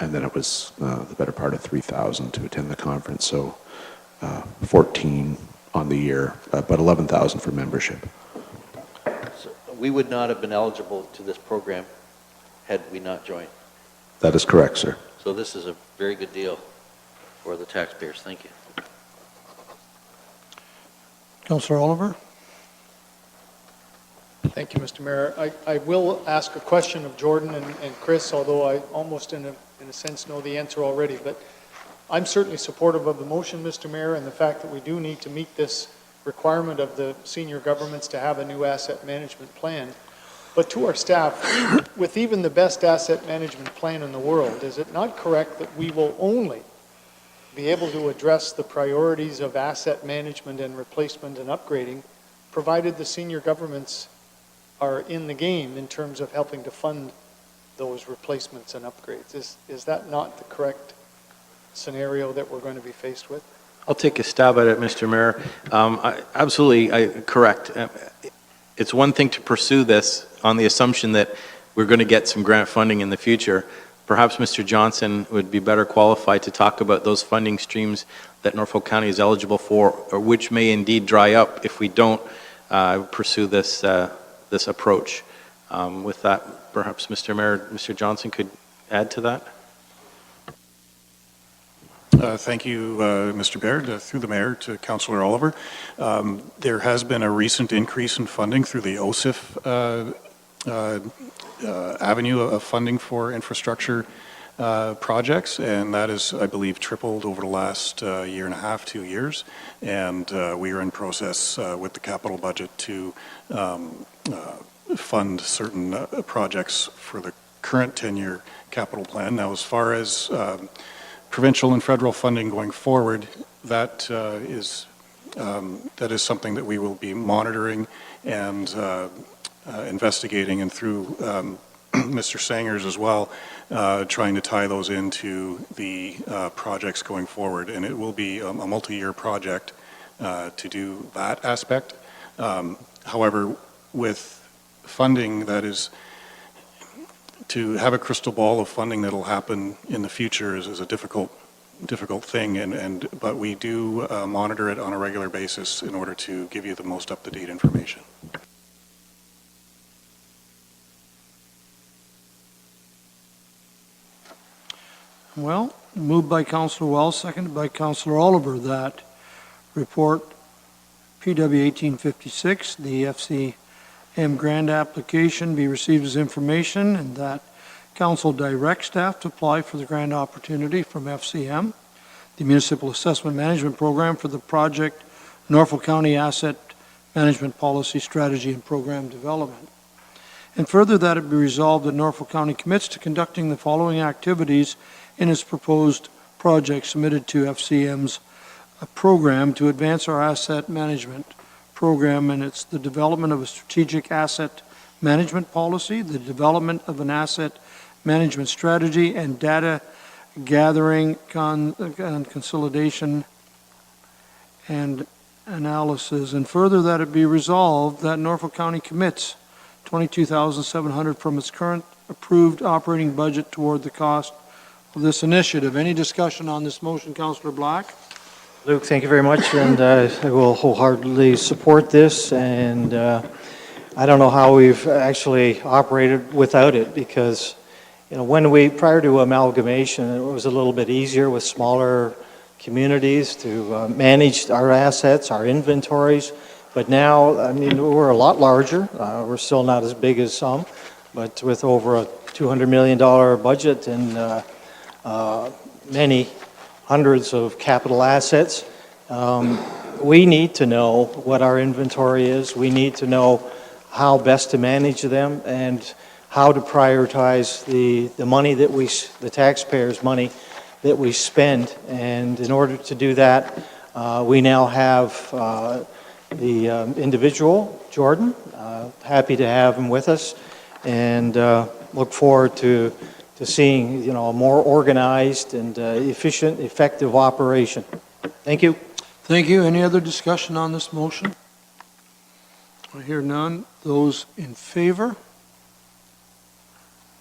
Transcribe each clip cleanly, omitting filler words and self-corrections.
and then it was the better part of 3,000 to attend the conference. So 14 on the year, but 11,000 for membership. So we would not have been eligible to this program had we not joined. That is correct, sir. So this is a very good deal for the taxpayers. Thank you. Councillor Oliver. Thank you, Mr. Mayor. I will ask a question of Jordan and Chris, although I almost in a sense know the answer already. But I'm certainly supportive of the motion, Mr. Mayor, and the fact that we do need to meet this requirement of the senior governments to have a new asset management plan. But to our staff, with even the best asset management plan in the world, is it not correct that we will only be able to address the priorities of asset management and replacement and upgrading, provided the senior governments are in the game in terms of helping to fund those replacements and upgrades? Is that not the correct scenario that we're going to be faced with? I'll take a stab at it, Mr. Mayor. Absolutely correct. It's one thing to pursue this on the assumption that we're going to get some grant funding in the future. Perhaps Mr. Johnson would be better qualified to talk about those funding streams that Norfolk County is eligible for, or which may indeed dry up if we don't pursue this this approach. With that, perhaps Mr. Mayor, Mr. Johnson could add to that. Thank you, Mr. Baird. Through the Mayor to Councillor Oliver. There has been a recent increase in funding through the OSIF avenue of funding for infrastructure projects, and that is, I believe, tripled over the last year and a half, 2 years. And we are in process with the capital budget to fund certain projects for the current 10-year capital plan. Now, as far as provincial and federal funding going forward, that is something that we will be monitoring and investigating, and through Mr. Sangers as well, trying to tie those into the projects going forward. And it will be a multi-year project to do that aspect. However, with funding that is, to have a crystal ball of funding that'll happen in the future is a difficult thing, but we do monitor it on a regular basis in order to give you the most up-to-date information. Well, moved by Councillor Wells, seconded by Councillor Oliver, that report PW 1856, the FCM grant application, be received as information, and that Council direct staff to apply for the grant opportunity from FCM, the Municipal Assessment Management Program, for the project Norfolk County Asset Management Policy Strategy and Program Development. And further, that it be resolved that Norfolk County commits to conducting the following activities in its proposed project submitted to FCM's program to advance our asset management program, and it's the development of a strategic asset management policy, the development of an asset management strategy, and data gathering and consolidation and analysis. And further, that it be resolved that Norfolk County commits $22,700 from its current approved operating budget toward the cost of this initiative. Any discussion on this motion, Councillor Black? Luke, thank you very much, and I will wholeheartedly support this. And I don't know how we've actually operated without it, because when we, prior to amalgamation, it was a little bit easier with smaller communities to manage our assets, our inventories. But now, I mean, we're a lot larger. We're still not as big as some, but with over a $200 million budget and many hundreds of capital assets, we need to know what our inventory is. We need to know how best to manage them and how to prioritize the money that the taxpayers' money that we spend. And in order to do that, we now have the individual, Jordan. Happy to have him with us, and look forward to seeing a more organized and efficient, effective operation. Thank you. Thank you. Any other discussion on this motion? I hear none. Those in favor?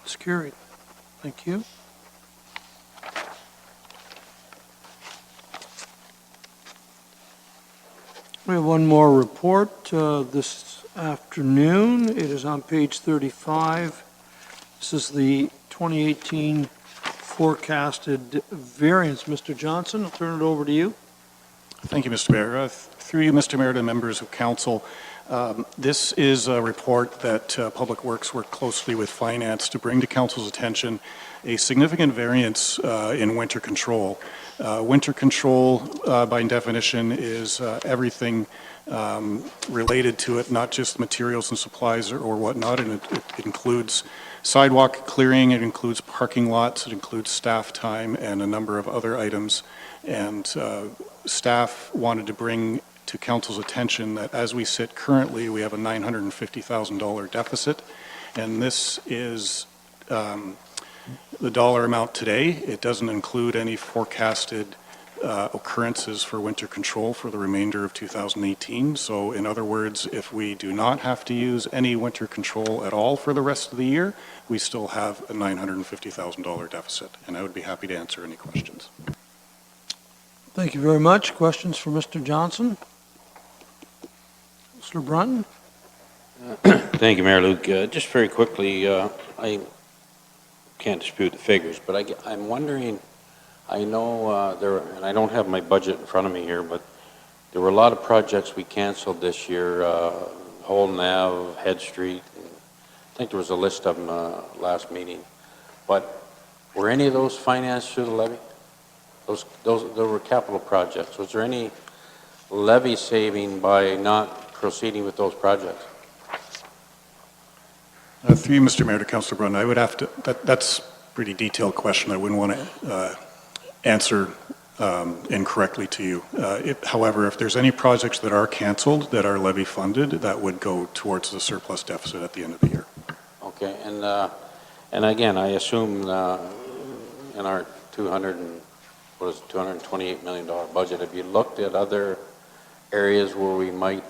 It's carried. Thank you. We have one more report this afternoon. It is on page 35. This is the 2018 forecasted variance. Mr. Johnson, I'll turn it over to you. Thank you, Mr. Mayor. Through you, Mr. Mayor, to members of council, this is a report that Public Works worked closely with Finance to bring to council's attention a significant variance in winter control. Winter control, by definition, is everything related to it, not just materials and supplies or whatnot, and it includes sidewalk clearing, it includes parking lots, it includes staff time, and a number of other items. And staff wanted to bring to council's attention that as we sit currently, we have a $950,000 deficit, and this is the dollar amount today. It doesn't include any forecasted occurrences for winter control for the remainder of 2018. So in other words, if we do not have to use any winter control at all for the rest of the year, we still have a $950,000 deficit, and I would be happy to answer any questions. Thank you very much. Questions for Mr. Johnson? Mr. Brunton? Thank you, Mayor Luke. Just very quickly, I can't dispute the figures, but I'm wondering, I know and I don't have my budget in front of me here, but there were a lot of projects we canceled this year, Holden Ave, Head Street. I think there was a list of them last meeting. But were any of those financed through the levy? Those were capital projects. Was there any levy saving by not proceeding with those projects? Through you, Mr. Mayor, to Councillor Brunn, I would have to, that's a pretty detailed question. I wouldn't want to answer incorrectly to you. However, if there's any projects that are canceled that are levy funded, that would go towards the surplus deficit at the end of the year. Okay, and again, I assume in our $228 million budget, have you looked at other areas where we might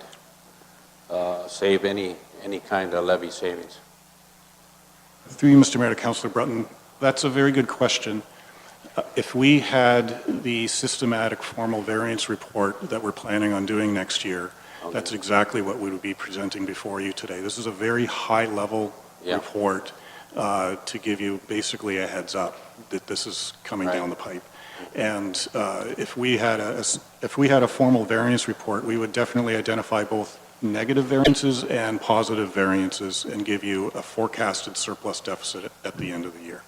save any kind of levy savings? Through you, Mr. Mayor, to Councillor Brunton, that's a very good question. If we had the systematic formal variance report that we're planning on doing next year, okay, that's exactly what we would be presenting before you today. This is a very high-level report to give you basically a heads up that this is coming down the pipe. And if we had a formal variance report, we would definitely identify both negative variances and positive variances and give you a forecasted surplus deficit at the end of the year.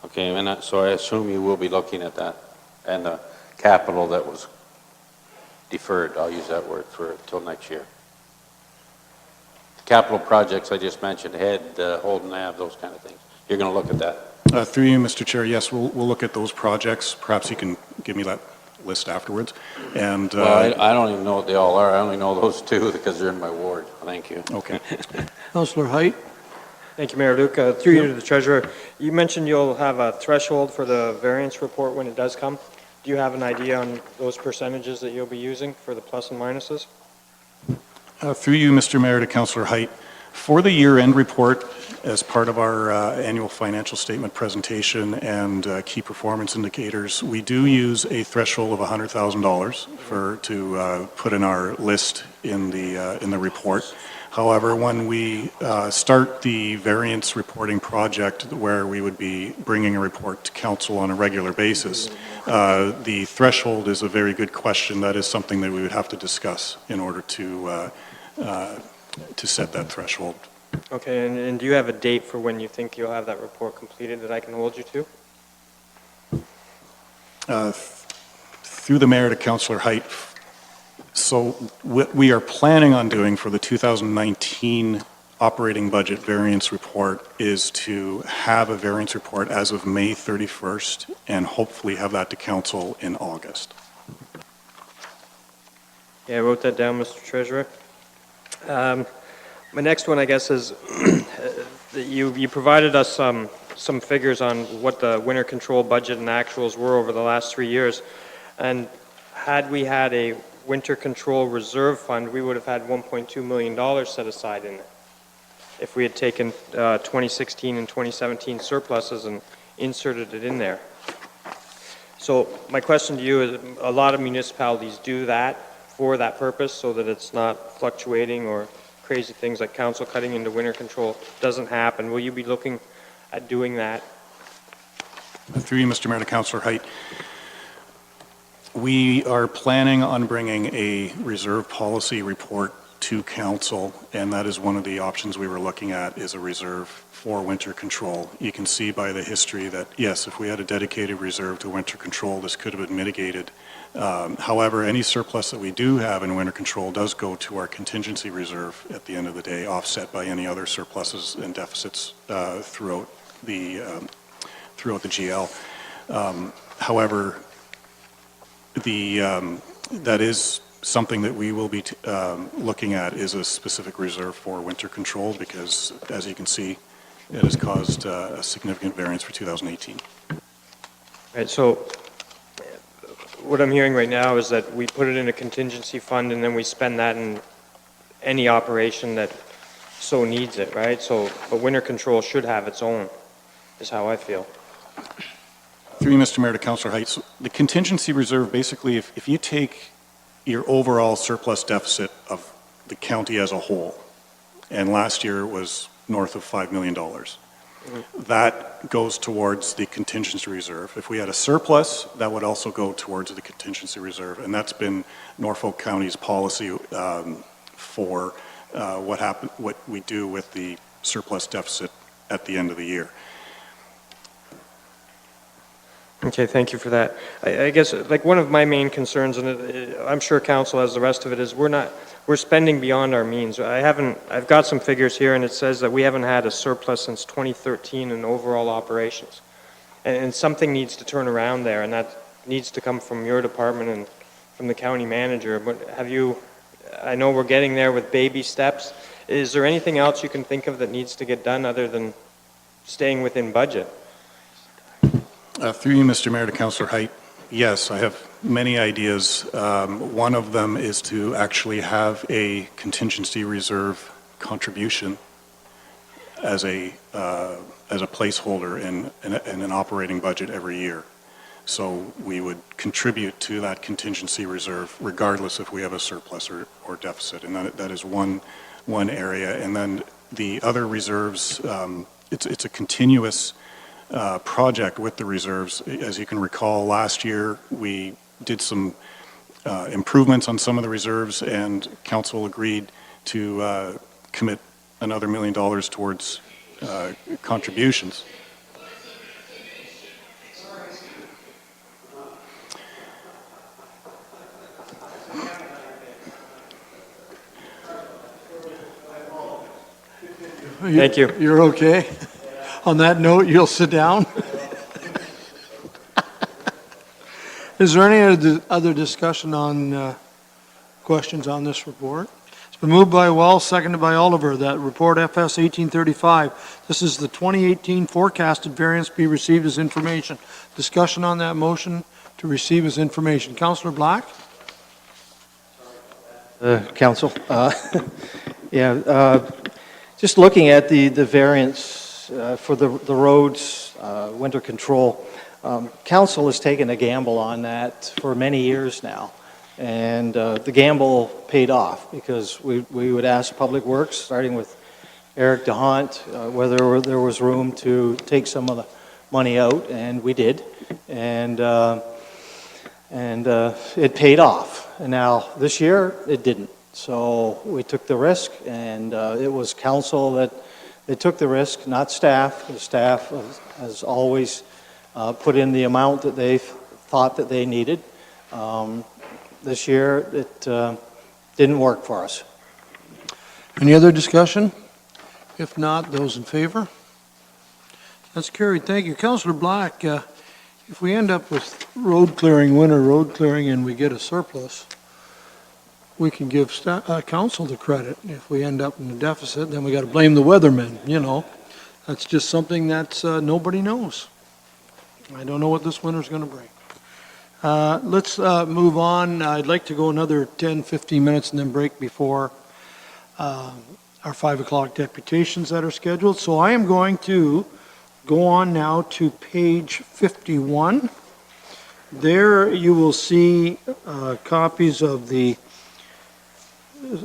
Okay, and so I assume you will be looking at that and the capital that was deferred, I'll use that word, for till next year. The capital projects I just mentioned, Head, Holden Ave, those kind of things. You're going to look at that? Through you, Mr. Chair, yes, we'll look at those projects. Perhaps you can give me that list afterwards. And well, I don't even know what they all are. I only know those two because they're in my ward. Thank you. Okay. Councillor Height? Thank you, Mayor Luke. Through you to the Treasurer, you mentioned you'll have a threshold for the variance report when it does come. Do you have an idea on those percentages that you'll be using for the plus and minuses? Through you, Mr. Mayor, to Councillor Height, for the year-end report, as part of our annual financial statement presentation and key performance indicators, we do use a threshold of $100,000 to put in our list in the report. However, when we start the variance reporting project, where we would be bringing a report to council on a regular basis, the threshold is a very good question. That is something that we would have to discuss in order to set that threshold. Okay, and do you have a date for when you think you'll have that report completed that I can hold you to? Through the mayor to Councillor Height, so what we are planning on doing for the 2019 operating budget variance report is to have a variance report as of May 31st and hopefully have that to council in August. Yeah, I wrote that down, Mr. Treasurer. My next one, I guess, is that you provided us some figures on what the winter control budget and actuals were over the last 3 years. And had we had a winter control reserve fund, we would have had $1.2 million set aside in it if we had taken 2016 and 2017 surpluses and inserted it in there. So my question to you is, a lot of municipalities do that for that purpose so that it's not fluctuating or crazy things like council cutting into winter control doesn't happen? Will you be looking at doing that? Through you, Mr. Mayor, to Councillor Height, we are planning on bringing a reserve policy report to council, and that is one of the options we were looking at, is a reserve for winter control. You can see by the history that, yes, if we had a dedicated reserve to winter control, this could have been mitigated. However, any surplus that we do have in winter control does go to our contingency reserve at the end of the day, offset by any other surpluses and deficits throughout the GL. However, that is something that we will be looking at, is a specific reserve for winter control, because as you can see, it has caused a significant variance for 2018. Right, so what I'm hearing right now is that we put it in a contingency fund and then we spend that in any operation that so needs it, right? So, but winter control should have its own, is how I feel. Through you, Mr. Mayor, to Councillor Height, so the contingency reserve, basically, if you take your overall surplus deficit of the county as a whole, and last year was north of $5 million, that goes towards the contingency reserve. If we had a surplus, that would also go towards the contingency reserve, and that's been Norfolk County's policy for what we do with the surplus deficit at the end of the year. Okay, thank you for that. I guess, like, one of my main concerns, and I'm sure council has the rest of it, is we're spending beyond our means. I've got some figures here, and it says that we haven't had a surplus since 2013 in overall operations. And something needs to turn around there, and that needs to come from your department and from the county manager. But I know we're getting there with baby steps. Is there anything else you can think of that needs to get done other than staying within budget? Through you, Mr. Mayor, to Councillor Height, yes, I have many ideas. One of them is to actually have a contingency reserve contribution as a placeholder in an operating budget every year. So we would contribute to that contingency reserve regardless if we have a surplus or deficit, and that is one area. And then the other reserves, it's a continuous project with the reserves. As you can recall, last year we did some improvements on some of the reserves, and council agreed to commit another $1 million towards contributions. Thank you. You're okay? On that note, you'll sit down. Is there any other discussion on questions on this report? It's been moved by Wells, seconded by Oliver, that report FS 1835. This is the 2018 forecasted variance be received as information. Discussion on that motion to receive as information. Councillor Black? Council, just looking at the variance for the roads, winter control, council has taken a gamble on that for many years now, and the gamble paid off, because we would ask Public Works, starting with Eric DeHaan, whether there was room to take some of the money out, and we did, and it paid off. And now this year it didn't, so we took the risk, and it was council that took the risk, not staff. The staff has always put in the amount that they thought that they needed. This year, it didn't work for us. Any other discussion? If not, those in favor? That's carried. Thank you. Councillor Black, if we end up with winter road clearing, and we get a surplus, we can give council the credit. If we end up in a deficit, then we got to blame the weathermen, you know. That's just something that nobody knows. I don't know what this winter's going to bring. Let's move on. I'd like to go another 10, 15 minutes and then break before our 5 o'clock deputations that are scheduled. So I am going to go on now to page 51. There you will see copies of the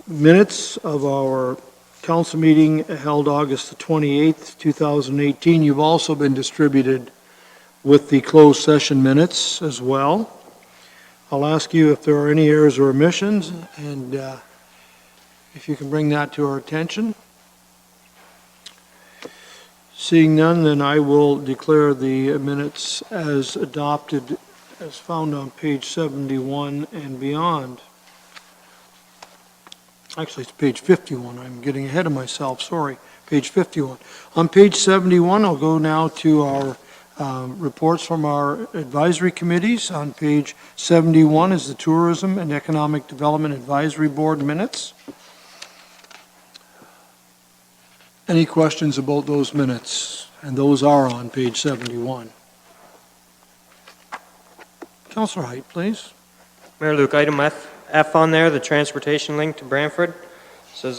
minutes of our council meeting held August the 28th, 2018. You've also been distributed with the closed session minutes as well. I'll ask you if there are any errors or omissions, and if you can bring that to our attention. Seeing none, then I will declare the minutes as adopted as found on page 71 and beyond. Actually, it's page 51. I'm getting ahead of myself, sorry. Page 51. On page 71, I'll go now to our reports from our advisory committees. On page 71 is the Tourism and Economic Development Advisory Board minutes. Any questions about those minutes? And those are on page 71. Councillor Height, please. Mayor Luke, item F on there, the transportation link to Brantford, says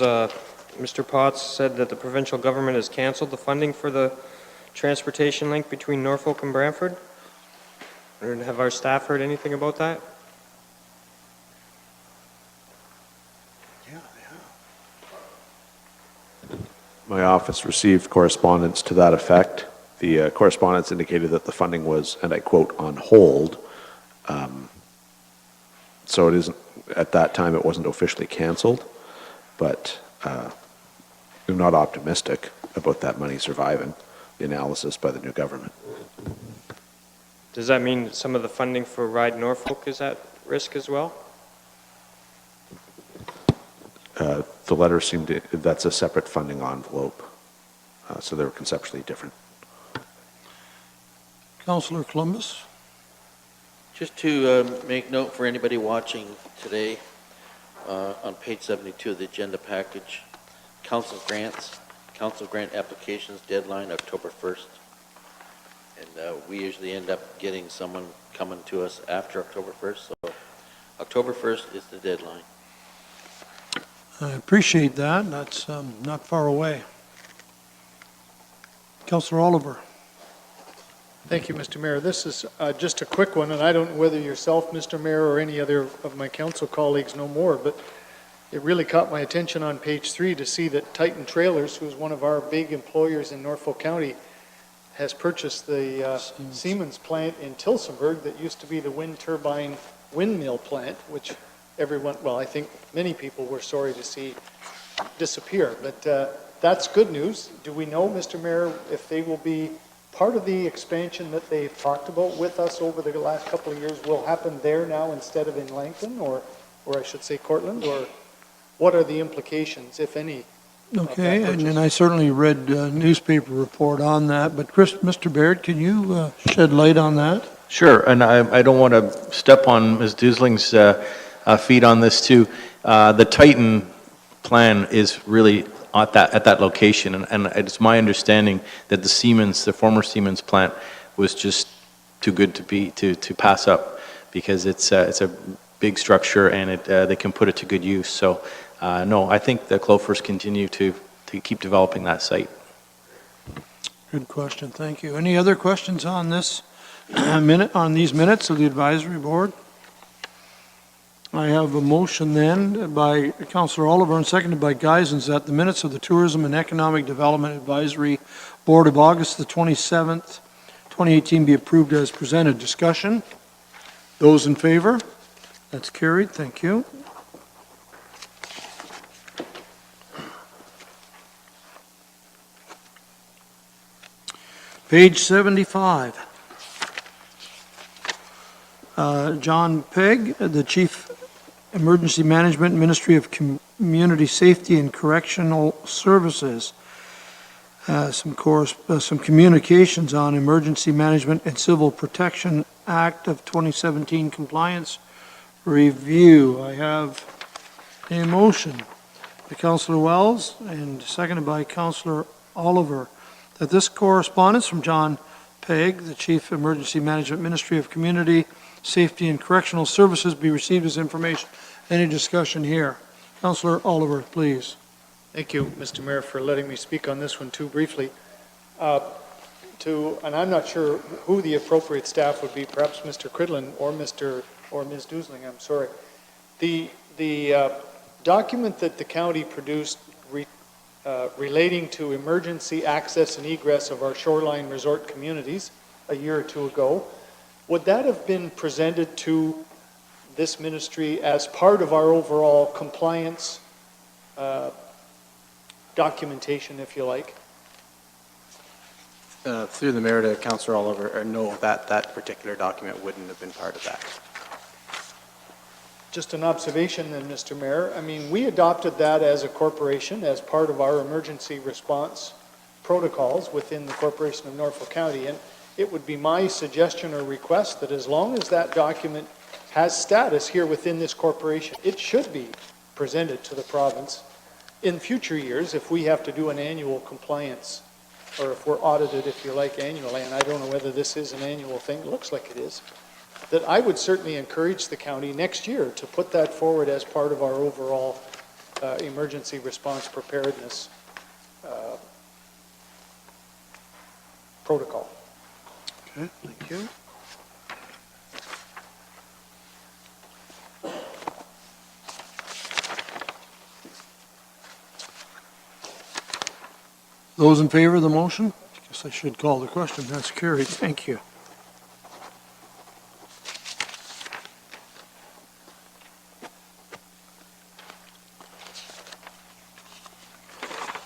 Mr. Potts said that the provincial government has canceled the funding for the transportation link between Norfolk and Brantford. Or have our staff heard anything about that? My office received correspondence to that effect. The correspondence indicated that the funding was, and I quote, on hold. So it isn't, at that time, it wasn't officially canceled, but I'm not optimistic about that money surviving the analysis by the new government. Does that mean some of the funding for Ride Norfolk is at risk as well? The letter seemed to, that's a separate funding envelope, so they're conceptually different. Councillor Columbus. Just to make note for anybody watching today, on page 72 of the agenda package, council grant applications deadline October 1st. And we usually end up getting someone coming to us after October 1st, so October 1st is the deadline. I appreciate that. That's not far away. Councillor Oliver. Thank you, Mr. Mayor. This is just a quick one, and I don't know whether yourself, Mr. Mayor, or any other of my council colleagues know more, but it really caught my attention on page 3 to see that Titan Trailers, who's one of our big employers in Norfolk County, has purchased the Siemens plant in Tillsonburg that used to be the wind turbine windmill plant, which everyone, well, I think many people were sorry to see disappear. But that's good news. Do we know, Mr. Mayor, if they will be part of the expansion that they've talked about with us over the last couple of years will happen there now instead of in Langton, or I should say Cortland, or what are the implications, if any? Okay, and I certainly read a newspaper report on that, but Mr. Baird, can you shed light on that? Sure, and I don't want to step on Ms. Dusling's feet on this too. The Titan plan is really at that location, and it's my understanding that the former Siemens plant was just too good to pass up, because it's a big structure and they can put it to good use. So no, I think the Clofers continue to keep developing that site. Good question, thank you. Any other questions on this on these minutes of the advisory board? I have a motion then by Councillor Oliver and seconded by Geisens that the minutes of the Tourism and Economic Development Advisory Board of August the 27th, 2018 be approved as presented. Discussion? Those in favor? That's carried. Thank you. Page 75. John Pegg, the Chief Emergency Management, Ministry of Community Safety and Correctional Services. Some communications on Emergency Management and Civil Protection Act of 2017 compliance review. I have a motion by Councillor Wells and seconded by Councillor Oliver that this correspondence from John Pegg, the Chief Emergency Management, Ministry of Community Safety and Correctional Services, be received as information. Any discussion here? Councillor Oliver, please. Thank you, Mr. Mayor, for letting me speak on this one too briefly. And I'm not sure who the appropriate staff would be, perhaps Mr. Cridlin or Ms. Dusling, I'm sorry. The document that the county produced relating to emergency access and egress of our shoreline resort communities a year or two ago, would that have been presented to this ministry as part of our overall compliance documentation, if you like? Through the mayor to Councillor Oliver, or no, that particular document wouldn't have been part of that. Just an observation then, Mr. Mayor. I mean, we adopted that as a corporation as part of our emergency response protocols within the Corporation of Norfolk County. And it would be my suggestion or request that as long as that document has status here within this corporation, it should be presented to the province in future years if we have to do an annual compliance, or if we're audited, if you like, annually. And I don't know whether this is an annual thing. It looks like it is. That I would certainly encourage the county next year to put that forward as part of our overall emergency response preparedness protocol. Okay, thank you. Those in favor of the motion? I guess I should call the question. That's carried. Thank you.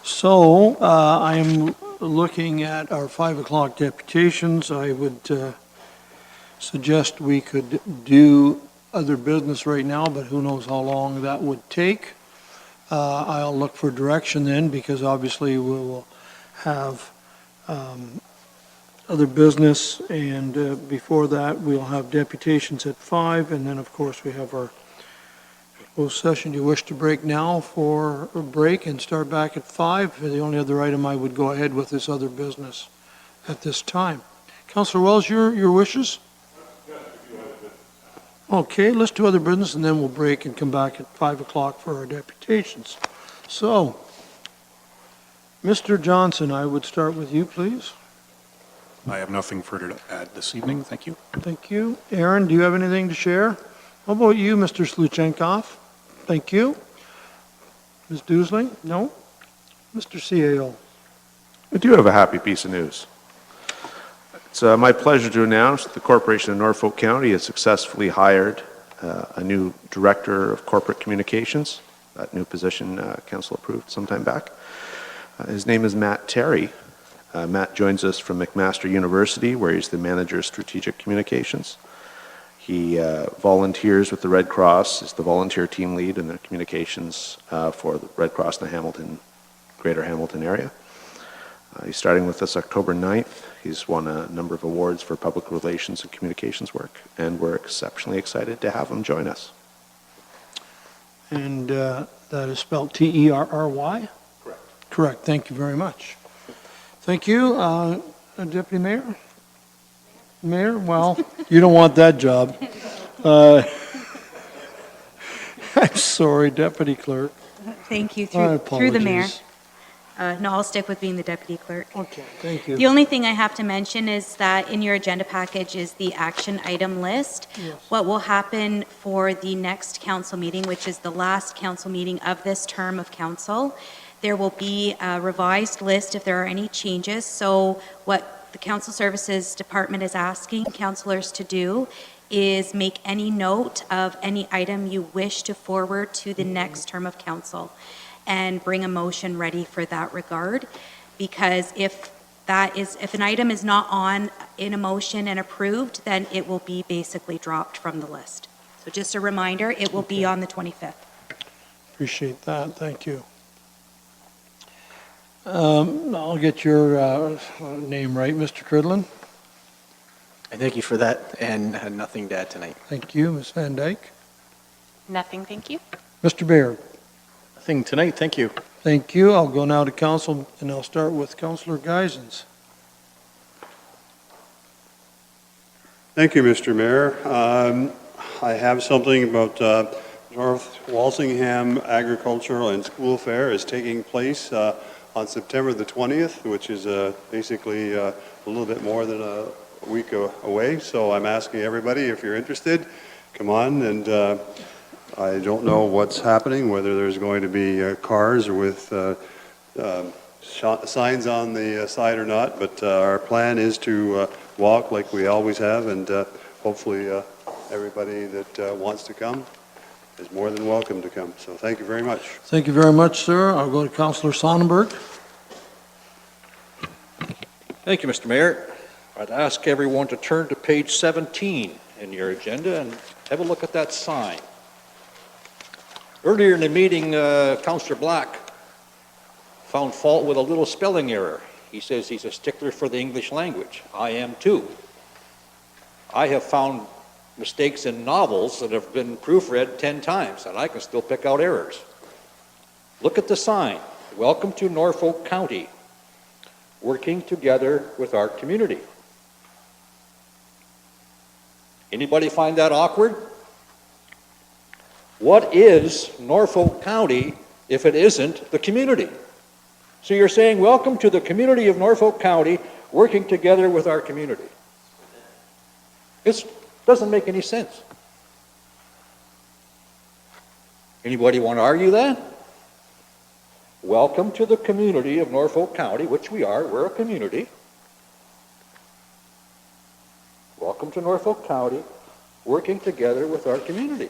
So I am looking at our 5 o'clock deputations. I would suggest we could do other business right now, but who knows how long that would take. I'll look for direction then, because obviously we will have other business, and before that we'll have deputations at 5, and then of course we have our closed session. Do you wish to break now for a break and start back at 5? The only other item I would go ahead with is other business at this time. Councillor Wells, your wishes? Okay, let's do other business and then we'll break and come back at 5 o'clock for our deputations. So, Mr. Johnson, I would start with you, please. I have nothing further to add this evening. Thank you. Thank you. Aaron, do you have anything to share? How about you, Mr. Sluchenkov? Thank you. Ms. Dusling? No? Mr. CAO? I do have a happy piece of news. It's my pleasure to announce that the Corporation of Norfolk County has successfully hired a new Director of Corporate Communications. That new position Council approved some time back. His name is Matt Terry. Matt joins us from McMaster University, where he's the Manager of Strategic Communications. He volunteers with the Red Cross, is the volunteer team lead in the communications for the Red Cross in the Greater Hamilton area. He's starting with us October 9th. He's won a number of awards for public relations and communications work, and we're exceptionally excited to have him join us. And that is spelled T-E-R-R-Y? Correct. Correct. Thank you very much. Thank you. Deputy Mayor? Mayor? Well, you don't want that job. I'm sorry, Deputy Clerk. Thank you, My through the mayor. apologies. No, I'll stick with being the deputy clerk. Okay, thank you. The only thing I have to mention is that in your agenda package is the action item list. Yes. What will happen for the next council meeting, which is the last council meeting of this term of council, there will be a revised list if there are any changes. So what the Council Services Department is asking councillors to do is make any note of any item you wish to forward to the next term of council and bring a motion ready for that regard. Because if an item is not on in a motion and approved, then it will be basically dropped from the list. So just a reminder, it will be on the 25th. Appreciate that. Thank you. I'll get your name right, Mr. Cridlin. I thank you for that, and had nothing to add tonight. Thank you, Ms. Van Dyke. Nothing, thank you. Mr. Baird. Nothing tonight, thank you. Thank you. I'll go now to council, and I'll start with Councillor Geisens. Thank you, Mr. Mayor. I have something about North Walsingham Agricultural and School Fair is taking place on September the 20th, which is basically a little bit more than a week away. So I'm asking everybody, if you're interested, come on and I don't know what's happening, whether there's going to be cars with signs on the side or not, but our plan is to walk like we always have, and hopefully everybody that wants to come is more than welcome to come. So thank you very much. Thank you very much, sir. I'll go to Councillor Sonnenberg. Thank you, Mr. Mayor. I'd ask everyone to turn to page 17 in your agenda and have a look at that sign. Earlier in the meeting, Councillor Black found fault with a little spelling error. He says he's a stickler for the English language. I am too. I have found mistakes in novels that have been proofread 10 times, and I can still pick out errors. Look at the sign. Welcome to Norfolk County, working together with our community. Anybody find that awkward? What is Norfolk County if it isn't the community? So you're saying, welcome to the community of Norfolk County, working together with our community. It doesn't make any sense. Anybody want to argue that? Welcome to the community of Norfolk County, which we are. We're a community. Welcome to Norfolk County, working together with our community.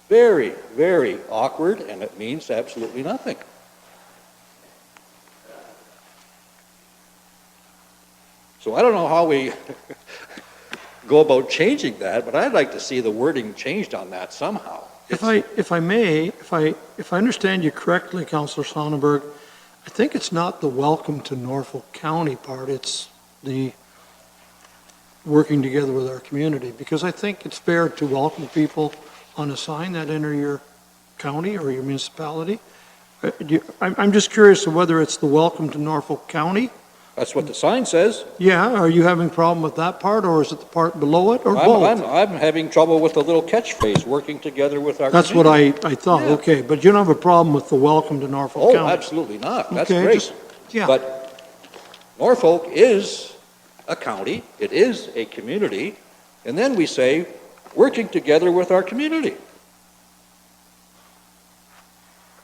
Very, very awkward, and it means absolutely nothing. So I don't know how we go about changing that, but I'd like to see the wording changed on that somehow. If I may, if I understand you correctly, Councillor Sonnenberg, I think it's not the welcome to Norfolk County part, it's the working together with our community, because I think it's fair to welcome people on a sign that enter your county or your municipality. I'm just curious of whether it's the welcome to Norfolk County. That's what the sign says. Yeah, are you having a problem with that part, or is it the part below it, or both? I'm having trouble with the little catchphrase, working together with our That's community. what I thought, Yeah. okay, but you don't have a problem with the welcome to Norfolk Oh, County? absolutely not. That's Okay, great. just- yeah. But Norfolk is a county, it is a community, and then we say, working together with our community.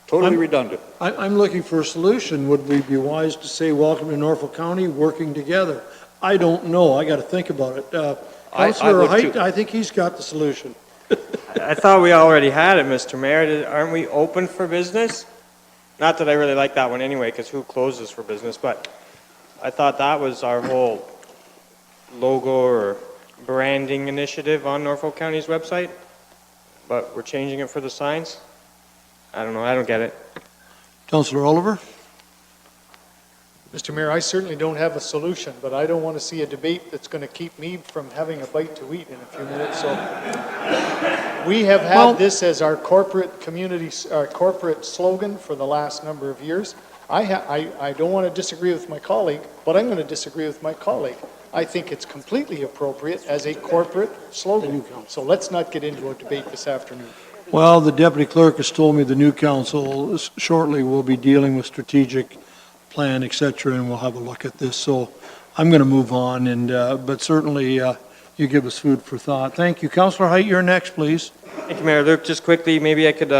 Totally redundant. I'm looking for a solution. Would we be wise to say, welcome to Norfolk County, working together? I don't know, I gotta think about it. Councillor would Height, too. I think he's got the solution. I thought we already had it, Mr. Mayor. Aren't we open for business? Not that I really like that one anyway, because who closes for business, but I thought that was our whole logo or branding initiative on Norfolk County's website, but we're changing it for the signs? I don't know, I don't get it. Councillor Oliver? Mr. Mayor, I certainly don't have a solution, but I don't want to see a debate that's going to keep me from having a bite to eat in a few minutes. So we have had this as our corporate community, our corporate slogan for the last number of years. I don't want to disagree with my colleague, but I'm going to disagree with my colleague. I think it's completely appropriate as a corporate slogan. So let's not get into a debate this afternoon. Well, the deputy clerk has told me the new council shortly will be dealing with strategic plan, et cetera, and we'll have a look at this. So I'm going to move on, and but certainly you give us food for thought. Thank you. Councillor Height, you're next, please. Thank you, Mayor. Luke, just quickly, maybe I could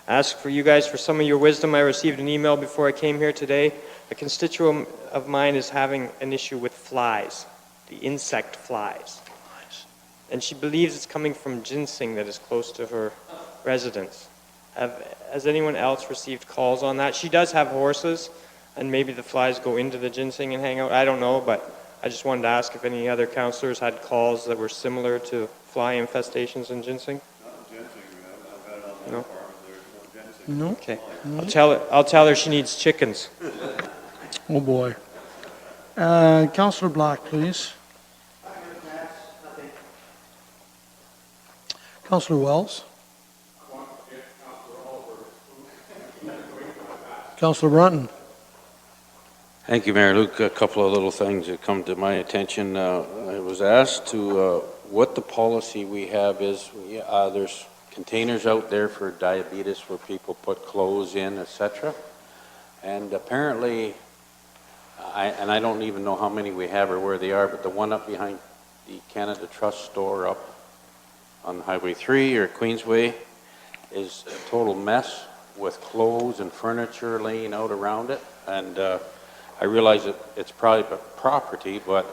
ask for you guys for some of your wisdom. I received an email before I came here today. A constituent of mine is having an issue with flies, the insect flies. And she believes it's coming from ginseng that is close to her residence. Has anyone else received calls on that? She does have horses, and maybe the flies go into the ginseng and hang out. I don't know, but I just wanted to ask if any other councillors had calls that were similar to fly infestations in ginseng. No. No. Okay. I'll tell her she needs chickens. Oh, boy. Councillor Black, please. Councillor Wells. Councillor Brunton. Thank you, Mayor Luke. A couple of little things that come to my attention. I was asked to what the policy we have is. There's containers out there for diabetes where people put clothes in, etc. And apparently, I don't even know how many we have or where they are, but the one up behind the Canada Trust store up on Highway 3 or Queensway is a total mess with clothes and furniture laying out around it. And I realize that it's private property, but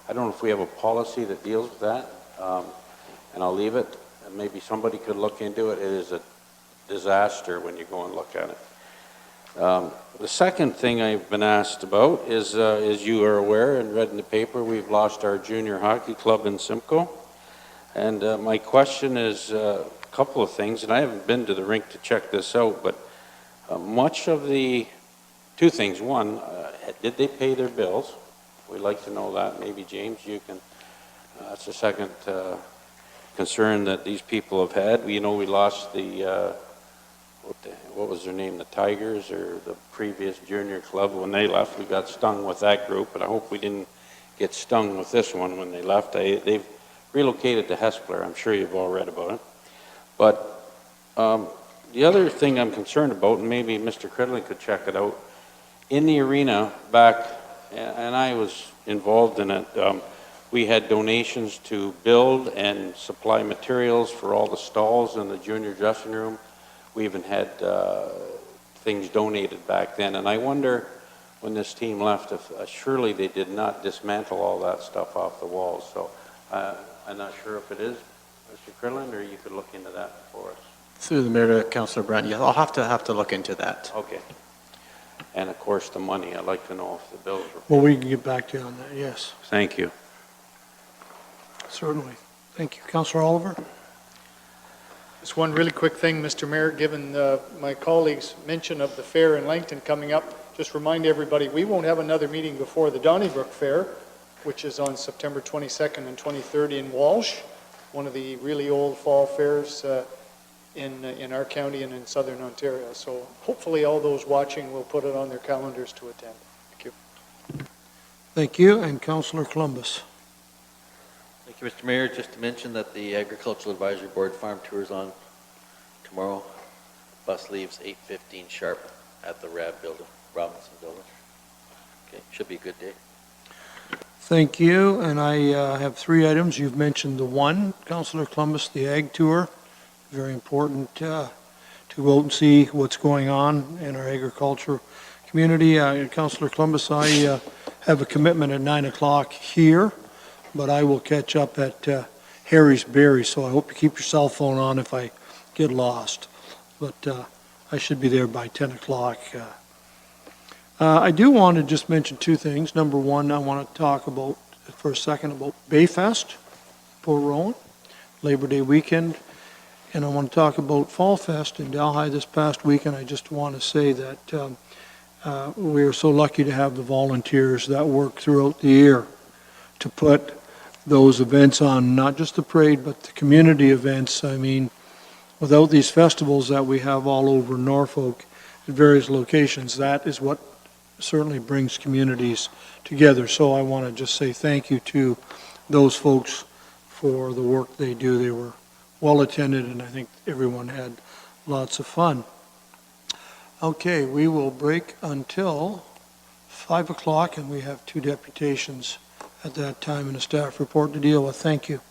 I don't know if we have a policy that deals with that. And I'll leave it, and maybe somebody could look into it. It is a disaster when you go and look at it. The second thing I've been asked about is, as you are aware and read in the paper, we've lost our junior hockey club in Simcoe. And my question is a couple of things, and I haven't been to the rink to check this out, but much of the, two things. One, did they pay their bills? We'd like to know that. Maybe James, you can, that's the second concern that these people have had. We know we lost the, what was their name, the Tigers, or the previous junior club. When they left, we got stung with that group, but I hope we didn't get stung with this one when they left. They've relocated to Hespeler. I'm sure you've all read about it. But the other thing I'm concerned about, and maybe Mr. Cridley could check it out, in the arena back, and I was involved in it, we had donations to build and supply materials for all the stalls in the junior dressing room. We even had things donated back then. And I wonder, when this team left, if surely they did not dismantle all that stuff off the walls. So I'm not sure if it is, Mr. Cridland, or you could look into that for us. Through the mayor to Councillor Brandt, yeah, I'll have to look into that. Okay. And of course, the money, I'd like to know if the bills were paid. Well, we can get back to you on that, yes, Thank you. certainly. Thank you. Councillor Oliver? Just one really quick thing, Mr. Mayor, given my colleague's mention of the fair in Langton coming up, just remind everybody, we won't have another meeting before the Donnybrook Fair, which is on September 22nd and 23rd in Walsh, one of the really old fall fairs in our county and in southern Ontario. So hopefully all those watching will put it on their calendars to attend. Thank you. Thank you. And Councillor Columbus? Thank you, Mr. Mayor. Just to mention that the Agricultural Advisory Board farm tour is on tomorrow. Bus leaves 8:15 sharp at the Robinson Building. Okay, should be a good day. Thank you. And I have three items. You've mentioned the one, Councillor Columbus, the ag tour. Very important to go out and see what's going on in our agriculture community. Councillor Columbus, I have a commitment at 9 o'clock here, but I will catch up at Harry's Berry, so I hope you keep your cell phone on if I get lost. But I should be there by 10 o'clock. I do want to just mention two things. Number one, I want to talk about, for a second, about Bayfest, Port Rowan, Labor Day weekend. And I want to talk about Fall Fest in Delhi this past weekend. I just want to say that we are so lucky to have the volunteers that work throughout the year to put those events on, not just the parade, but the community events. I mean, without these festivals that we have all over Norfolk at various locations, that is what certainly brings communities together. So I want to just say thank you to those folks for the work they do. They were well attended, and I think everyone had lots of fun. Okay, we will break until 5 o'clock, and we have two deputations at that time and a staff report to deal with. Thank you.